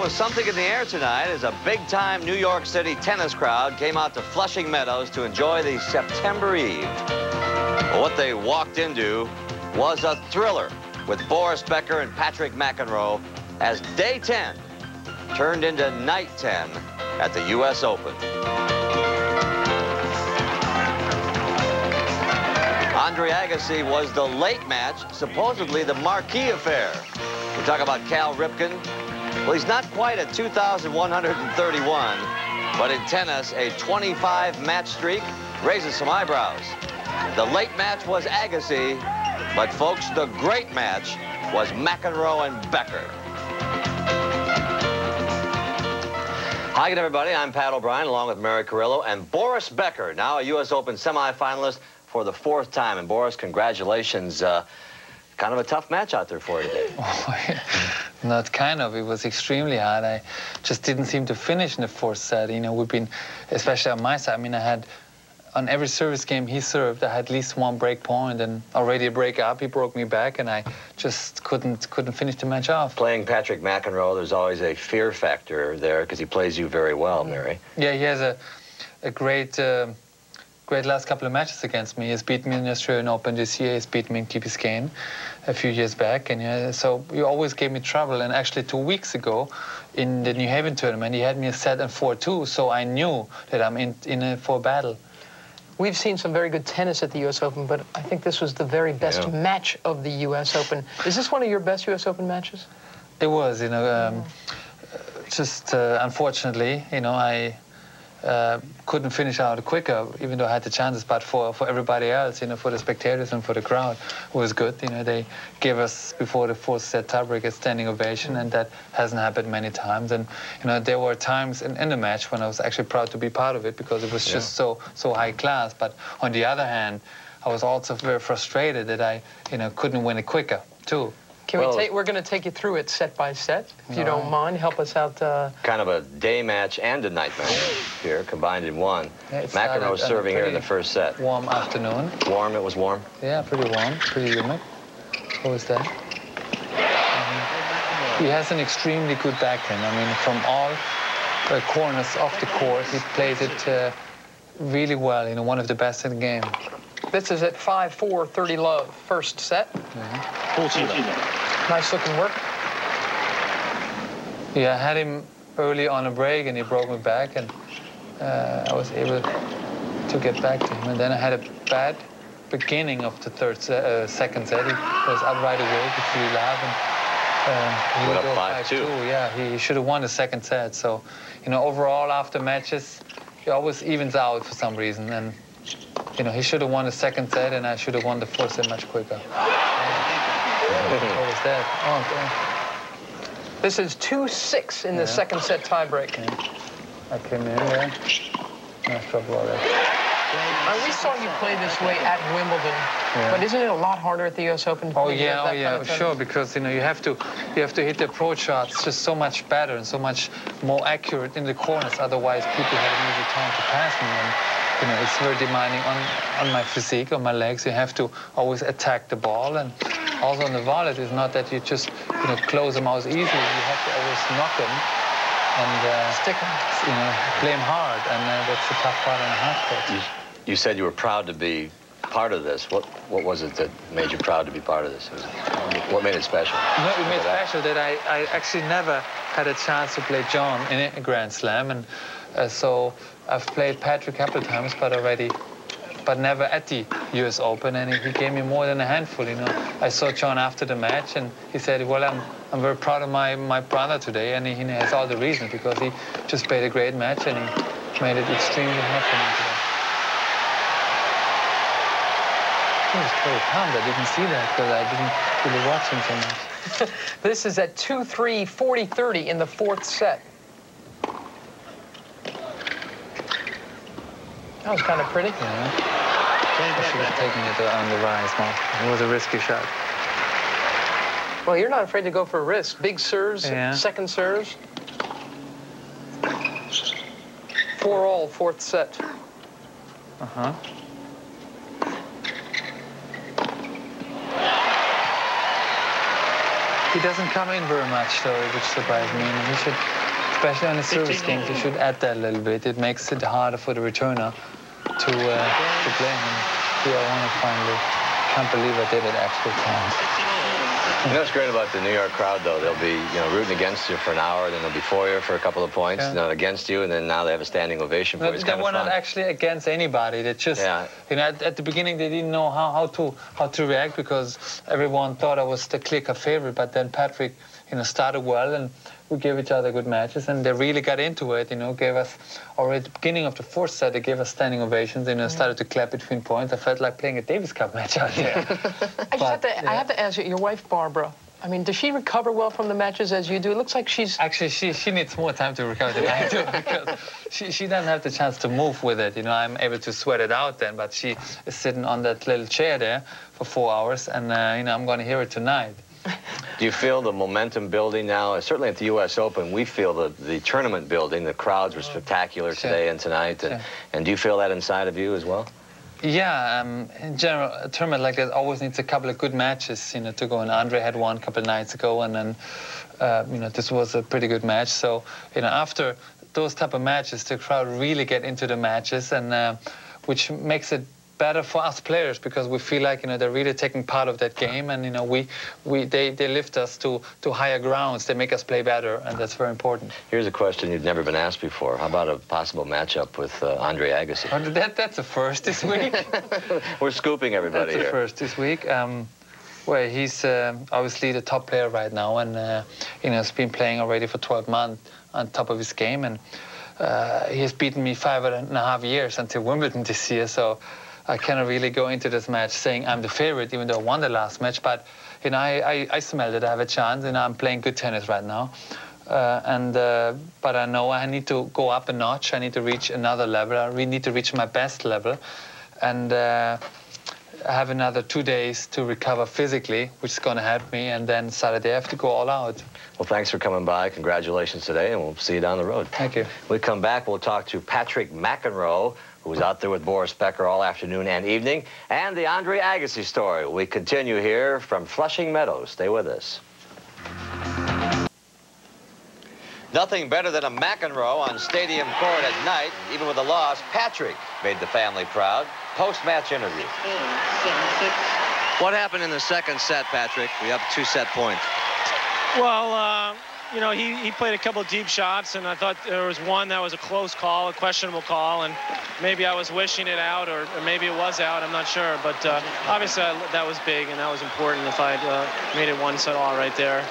was something in the air tonight as a big-time New York City tennis crowd came out to Flushing Meadows to enjoy the September Eve. But what they walked into was a thriller with Boris Becker and Patrick McEnroe as day 10 turned into night 10 at the U.S. Open. Andre Agassi was the late match, supposedly the marquee affair. We talk about Cal Ripken. Well, he's not quite at 2,131, but in tennis, a 25-match streak raises some eyebrows. The late match was Agassi, but folks, the great match was McEnroe and Becker. Hi again, everybody. I'm Pat O'Brien, along with Mary Carrillo, and Boris Becker, now a U.S. Open semifinalist for the 4th time. And Boris, congratulations. Kind of a tough match out there for you today. Oh, not kind of. It was extremely hard. I just didn't seem to finish in the 4th set. You know, we've been, especially on my side, I mean, I had, on every service game he served, I had at least one break point, and already a break up, he broke me back, and I just couldn't finish the match off. Playing Patrick McEnroe, there's always a fear factor there because he plays you very well, Mary. Yeah, he has a great last couple of matches against me. He's beat me in the Australian Open this year. He's beat me in Key Biscayne a few years back. And so he always gave me trouble. And actually 2 weeks ago in the New Haven tournament, he had me a set and 4-2. So I knew that I'm in for a battle. We've seen some very good tennis at the U.S. Open, but I think this was the very best match of the U.S. Open. Is this one of your best U.S. Open matches? It was, you know, just unfortunately, you know, I couldn't finish out quicker, even though I had the chances. But for everybody else, you know, for the spectators and for the crowd, it was good. You know, they gave us, before the 4th set tiebreak, a standing ovation, and that hasn't happened many times. And, you know, there were times in the match when I was actually proud to be part of it because it was just so high class. But on the other hand, I was also very frustrated that I, you know, couldn't win it quicker, too. Can we're going to take you through it set by set, if you don't mind. Help us out. Kind of a day match and a night match here, combined in one. Yeah, McEnroe was serving here in the 1st set. Warm afternoon. Warm, it was warm? Yeah, pretty warm, pretty humid. What was that? He has an extremely good backhand. I mean, from all corners of the court, he plays it really well. You know, one of the best in the game. This is at 5-4, 30 love, 1st set. Nice looking work. Yeah, I had him early on a break, and he broke me back, and I was able to get back to him. And then I had a bad beginning of the 2nd set. He was up right away with 3 love, and he went would up 5-2. Yeah, he should have won the 2nd set. So, you know, overall after matches, he always evens out for some reason. And you know, he should have won the 2nd set, and I should have won the 4th set much quicker. What was that? Oh, okay. This is 2-6 in the 2nd set tiebreak. Yeah. I came in there. Nice drop ball there. We saw you play this way at Wimbledon, but isn't it a lot harder at the U.S. Open? Oh yeah, sure. Because you know you have to hit the approach shots just so much better and so much more accurate in the corners. Otherwise, people have an easy time to pass me. And, you know, it's very demanding on my physique, on my legs. You have to always attack the ball, and also on the volley, it's not that you just close them out easily. You have to always knock them and stick them. You know, play them hard, and that's the tough part on a hard court. You said you were proud to be part of this. What was it that made you proud to be part of this? What made it special? No, it made it special that I actually never had a chance to play John in a Grand Slam, and so I've played Patrick a couple of times, but never at the U.S. Open, and he gave me more than a handful. You know, I saw John after the match, and he said, "Well, I'm very proud of my brother today," and he has all the reasons because he just played a great match and he made it extremely hard for me today. He was very calm. I didn't see that because I didn't really watch him so much. This is at 2-3, 40-30 in the 4th set. That was kind of pretty. Yeah. I should have taken it on the rise more. It was a risky shot. Well, you're not afraid to go for a risk. Big serves, 2nd serves. 4-all, 4th set. Uh-huh. He doesn't come in very much, though, which surprised me. He should especially on the service games, you should add that a little bit. It makes it harder for the returner to play. And here I want to finally, can't believe I did it actually. You know what's great about the New York crowd, though? They'll be, rooting against you for an hour, then they'll be for you for a couple of points, against you, and then now they have a standing ovation for you. They were not actually against anybody. They just, at the beginning, they didn't know how to react because everyone thought I was the clear-cut favorite. But then Patrick, started well, and we gave each other good matches, and they really got into it. Gave us already at the beginning of the fourth set, they gave us standing ovations. Started to clap between points. I felt like playing a Davis Cup match out there. I have to ask you, your wife Barbara. I mean, does she recover well from the matches as you do? It looks like she's... Actually, she needs more time to recover than I do because she doesn't have the chance to move with it. I'm able to sweat it out then, but she is sitting on that little chair there for 4 hours, and, I'm going to hear it tonight. Do you feel the momentum building now? Certainly at the U.S. Open, we feel the tournament building. The crowds were spectacular today and tonight. And do you feel that inside of you as well? Yeah, in general, a tournament like that always needs a couple of good matches, to go. And Andre had one a couple of nights ago, and then, this was a pretty good match. So, after those type of matches, the crowd really get into the matches, and which makes it better for us players because we feel like they're really taking part of that game, and they lift us to higher grounds. They make us play better, and that's very important. Here's a question you've never been asked before. How about a possible matchup with Andre Agassi? That's a first this week. We're scooping everybody here. That's a first this week. Well, he's obviously the top player right now, and he's been playing already for 12 months on top of his game, and he has beaten me 5.5 years until Wimbledon this year. So I cannot really go into this match saying I'm the favorite, even though I won the last match. But I smell that I have a chance, and I'm playing good tennis right now. But I know I need to go up a notch. I need to reach another level. I really need to reach my best level, and I have another 2 days to recover physically, which is going to help me. And then Saturday I have to go all out. Well, thanks for coming by. Congratulations today, and we'll see you down the road. Thank you. When we come back, we'll talk to Patrick McEnroe, who was out there with Boris Becker all afternoon and evening, and the Andre Agassi story. We continue here from Flushing Meadows. Stay with us. Nothing better than a McEnroe on stadium court at night. Even with a loss, Patrick made the family proud. Post-match interview. What happened in the second set, Patrick? We have 2 set points. Well, he played a couple of deep shots, and I thought there was one that was a close call, a questionable call, and maybe I was wishing it out, or maybe it was out. I'm not sure, but obviously that was big, and that was important if I'd made it 1 set all right there.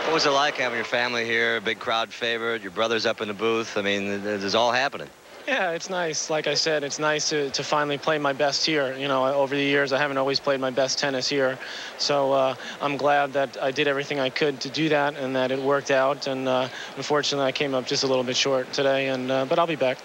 What was it like having your family here, big crowd favorite, your brother's up in the booth? I mean, this is all happening. Yeah, it's nice. Like I said, it's nice to finally play my best here. Over the years, I haven't always played my best tennis here. So I'm glad that I did everything I could to do that and that it worked out. And unfortunately, I came up just a little bit short today, but I'll be back.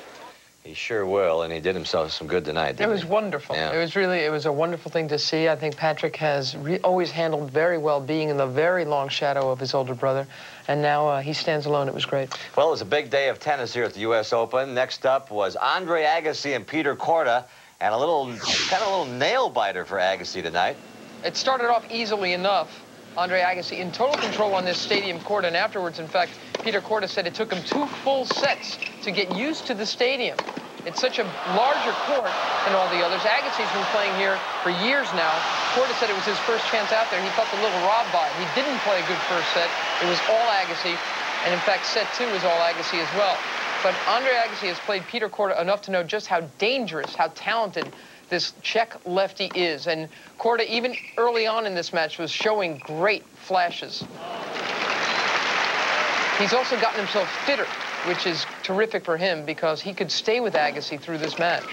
He sure will, and he did himself some good tonight, didn't he? It was wonderful. Yeah. It was a wonderful thing to see. I think Patrick has always handled very well being in the very long shadow of his older brother, and now he stands alone. It was great. Well, it was a big day of tennis here at the U.S. Open. Next up was Andre Agassi and Peter Korda, and a little nail-biter for Agassi tonight. It started off easily enough. Andre Agassi in total control on this stadium court, and afterwards, in fact, Peter Korda said it took him 2 full sets to get used to the stadium. It's such a larger court than all the others. Agassi's been playing here for years now. Korda said it was his first chance out there. He felt a little robbed by it. He didn't play a good first set. It was all Agassi, and in fact, set 2 was all Agassi as well. But Andre Agassi has played Peter Korda enough to know just how dangerous, how talented this Czech lefty is. And Korda, even early on in this match, was showing great flashes. He's also gotten himself fitter, which is terrific for him because he could stay with Agassi through this match.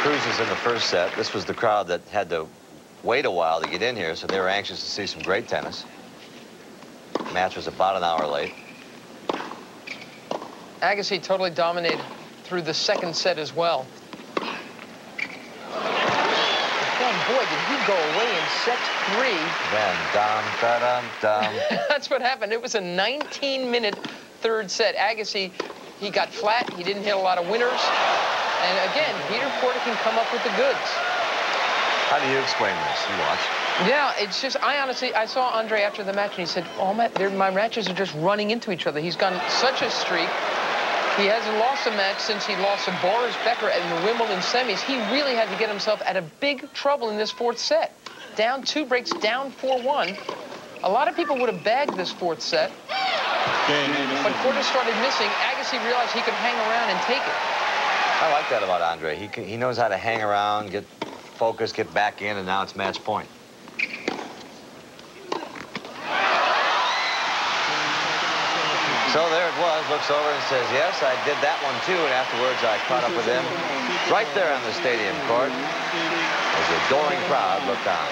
Cruz is in the first set. This was the crowd that had to wait a while to get in here, so they were anxious to see some great tennis. The match was about an hour late. Agassi totally dominated through the second set as well. Oh, boy, did he go away in set 3. Then, dum. That's what happened. It was a 19-minute third set. Agassi, he got flat. He didn't hit a lot of winners. And again, Peter Korda can come up with the goods. How do you explain this? You watch. Yeah, it's just, I saw Andre after the match, and he said, oh, my matches are just running into each other. He's gone such a streak. He hasn't lost a match since he lost to Boris Becker in the Wimbledon semis. He really had to get himself out of big trouble in this fourth set. Down 2 breaks, down 4-1. A lot of people would have bagged this fourth set. But Korda started missing. Agassi realized he could hang around and take it. I like that about Andre. He knows how to hang around, get focused, get back in, and now it's match point. So there it was, looks over and says, yes, I did that one too, and afterwards I caught up with him right there on the stadium court as the adoring crowd looked on.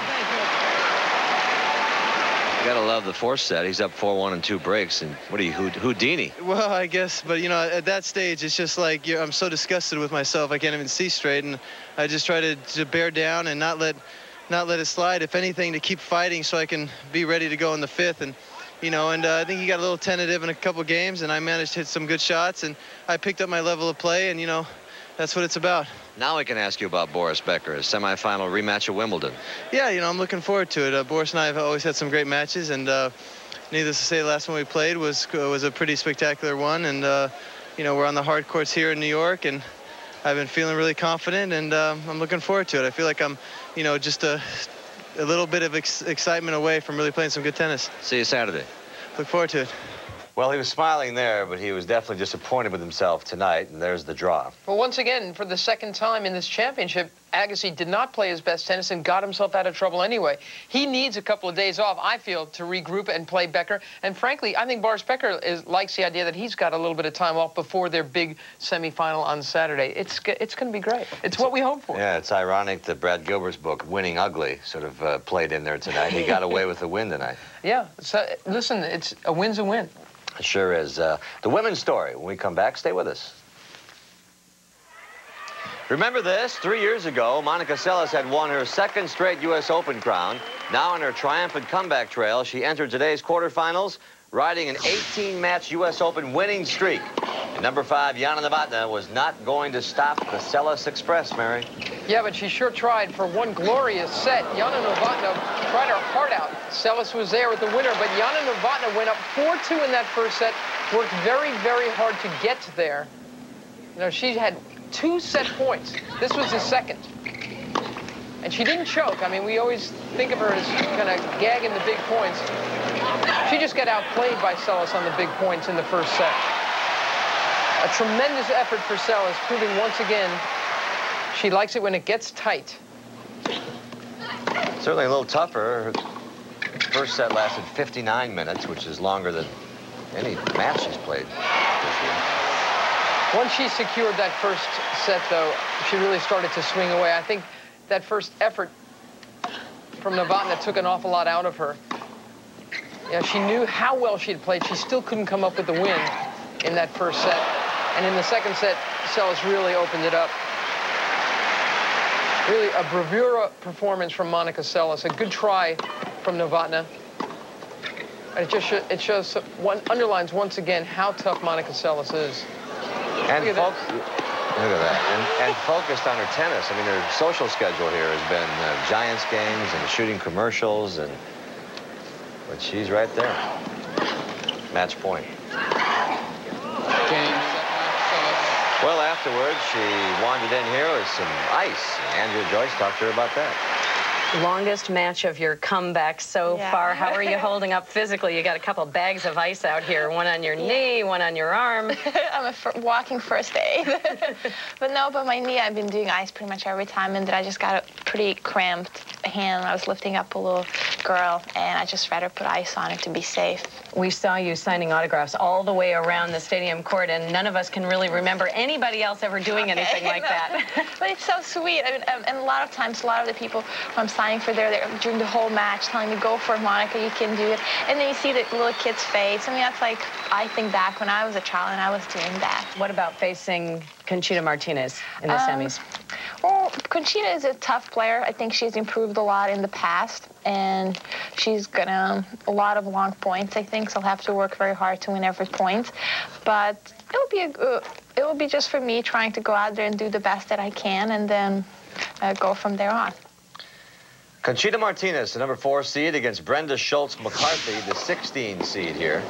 You gotta love the fourth set. He's up 4-1 in 2 breaks, and what are you, Houdini? Well, I guess, but you know, at that stage, it's just like I'm so disgusted with myself. I can't even see straight, and I just try to bear down and not let it slide. If anything, to keep fighting so I can be ready to go in the 5th. And you know, and I think he got a little tentative in a couple games, and I managed to hit some good shots, and I picked up my level of play, and you know, that's what it's about. Now we can ask you about Boris Becker, his semifinal rematch at Wimbledon. Yeah, you know, I'm looking forward to it. Boris and I have always had some great matches, and needless to say, the last one we played was a pretty spectacular one, and you know, we're on the hard courts here in New York, and I've been feeling really confident, and I'm looking forward to it. I feel like I'm, you know, just a little bit of excitement away from really playing some good tennis. See you Saturday. Look forward to it. Well, he was smiling there, but he was definitely disappointed with himself tonight, and there's the draw. Well, once again, for the second time in this championship, Agassi did not play his best tennis and got himself out of trouble anyway. He needs a couple of days off, I feel, to regroup and play Becker. And frankly, I think Boris Becker likes the idea that he's got a little bit of time off before their big semifinal on Saturday. It's going to be great. It's what we hope for. Yeah, it's ironic that Brad Gilbert's book, Winning Ugly, sort of played in there tonight. He got away with the win tonight. Yeah, so, listen, it's a win's a win. It sure is. The women's story. When we come back, stay with us. Remember this? 3 years ago, Monica Seles had won her second straight U.S. Open crown. Now on her triumphant comeback trail, she entered today's quarterfinals, riding an 18-match U.S. Open winning streak. And number 5, Jana Novotná, was not going to stop the Seles Express, Mary. Yeah, but she sure tried for one glorious set. Jana Novotná tried her heart out. Seles was there with the winner, but Jana Novotná went up 4-2 in that first set, worked very, very hard to get there. You know, she had 2 set points. This was the second. And she didn't choke. I mean, we always think of her as kind of gagging the big points. She just got outplayed by Seles on the big points in the first set. A tremendous effort for Seles, proving once again she likes it when it gets tight. Certainly a little tougher. Her first set lasted 59 minutes, which is longer than any match she's played this year. Once she secured that first set, though, she really started to swing away. I think that first effort from Novotná took an awful lot out of her. Yeah, she knew how well she had played. She still couldn't come up with the win in that first set. And in the second set, Seles really opened it up. Really a bravura performance from Monica Seles. A good try from Novotná. And underlines once again how tough Monica Seles is. And look at that. And focused on her tennis. I mean, her social schedule here has been Giants games and shooting commercials, but she's right there. Match point. Well, afterwards, she wandered in here with some ice. Andrea Joyce talked to her about that. Longest match of your comeback so far. How are you holding up physically? You got a couple bags of ice out here, one on your knee, one on your arm. I'm walking first aid. But my knee, I've been doing ice pretty much every time, and then I just got a pretty cramped hand. I was lifting up a little girl, and I just rather put ice on it to be safe. We saw you signing autographs all the way around the stadium court, and none of us can really remember anybody else ever doing anything like that. But it's so sweet. I mean, and a lot of times, a lot of the people who I'm signing for, they're during the whole match telling me, go for it, Monica, you can do it. And then you see the little kid's face. I mean, that's like, I think back when I was a child and I was doing that. What about facing Conchita Martinez in the semis? Well, Conchita is a tough player. I think she's improved a lot in the past, and she's gonna a lot of long points, I think, so I'll have to work very hard to win every point. But it will be just for me trying to go out there and do the best that I can, and then go from there on. Conchita Martinez, the number 4 seed, against Brenda Schultz-McCarthy, the 16 seed here.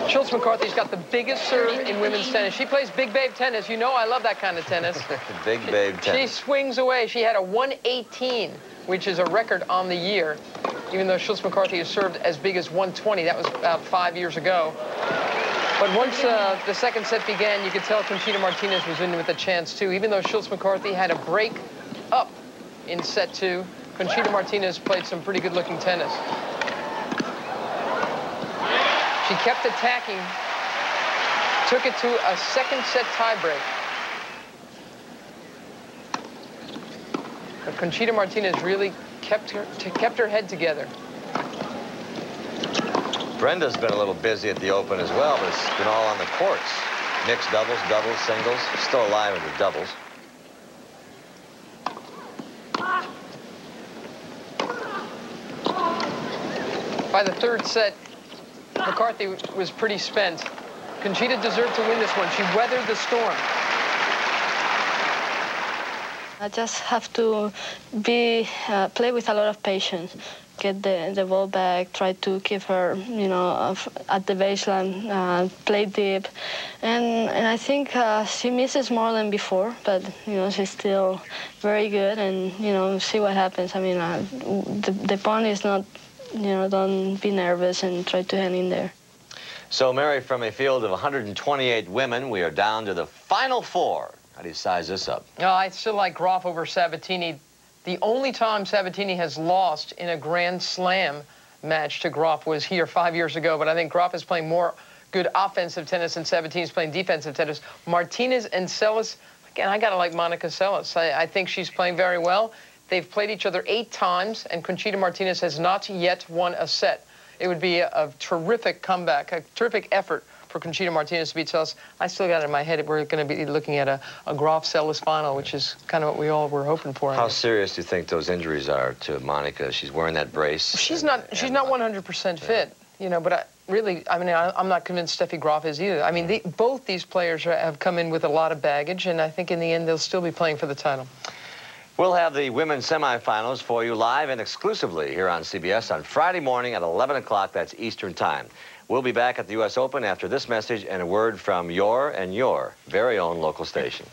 Schultz-McCarthy's got the biggest serve in women's tennis. She plays big babe tennis. You know I love that kind of tennis. Big babe tennis. She swings away. She had a 118, which is a record on the year, even though Schultz-McCarthy has served as big as 120. That was about 5 years ago. But once the second set began, you could tell Conchita Martinez was in with a chance, too. Even though Schultz-McCarthy had a break up in set 2, Conchita Martinez played some pretty good-looking tennis. She kept attacking, took it to a second set tiebreak. But Conchita Martinez really kept her head together. Brenda's been a little busy at the Open as well, but it's been all on the courts. Mixed doubles, doubles, singles. Still alive in the doubles. By the third set, McCarthy was pretty spent. Conchita deserved to win this one. She weathered the storm. I just have to play with a lot of patience. Get the ball back, try to keep her, you know, at the baseline, play deep. And I think she misses more than before, but, you know, she's still very good, and, you know, see what happens. I mean, the point is not, you know, don't be nervous and try to hang in there. So, Mary, from a field of 128 women, we are down to the final 4. How do you size this up? No, I still like Groff over Sabatini. The only time Sabatini has lost in a Grand Slam match to Groff was here 5 years ago, but I think Groff is playing more good offensive tennis and Sabatini's playing defensive tennis. Martinez and Seles, again, I gotta like Monica Seles. I think she's playing very well. They've played each other 8 times, and Conchita Martinez has not yet won a set. It would be a terrific comeback, a terrific effort for Conchita Martinez to beat Seles. I still got it in my head we're going to be looking at a Groff-Seles final, which is kind of what we all were hoping for. How serious do you think those injuries are to Monica? She's wearing that brace. She's not 100% fit, you know, but I'm not convinced Steffi Graf is either. I mean, both these players have come in with a lot of baggage, and I think in the end they'll still be playing for the title. We'll have the women's semifinals for you live and exclusively here on CBS on Friday morning at 11 o'clock. That's Eastern Time. We'll be back at the U.S. Open after this message and a word from your very own local station.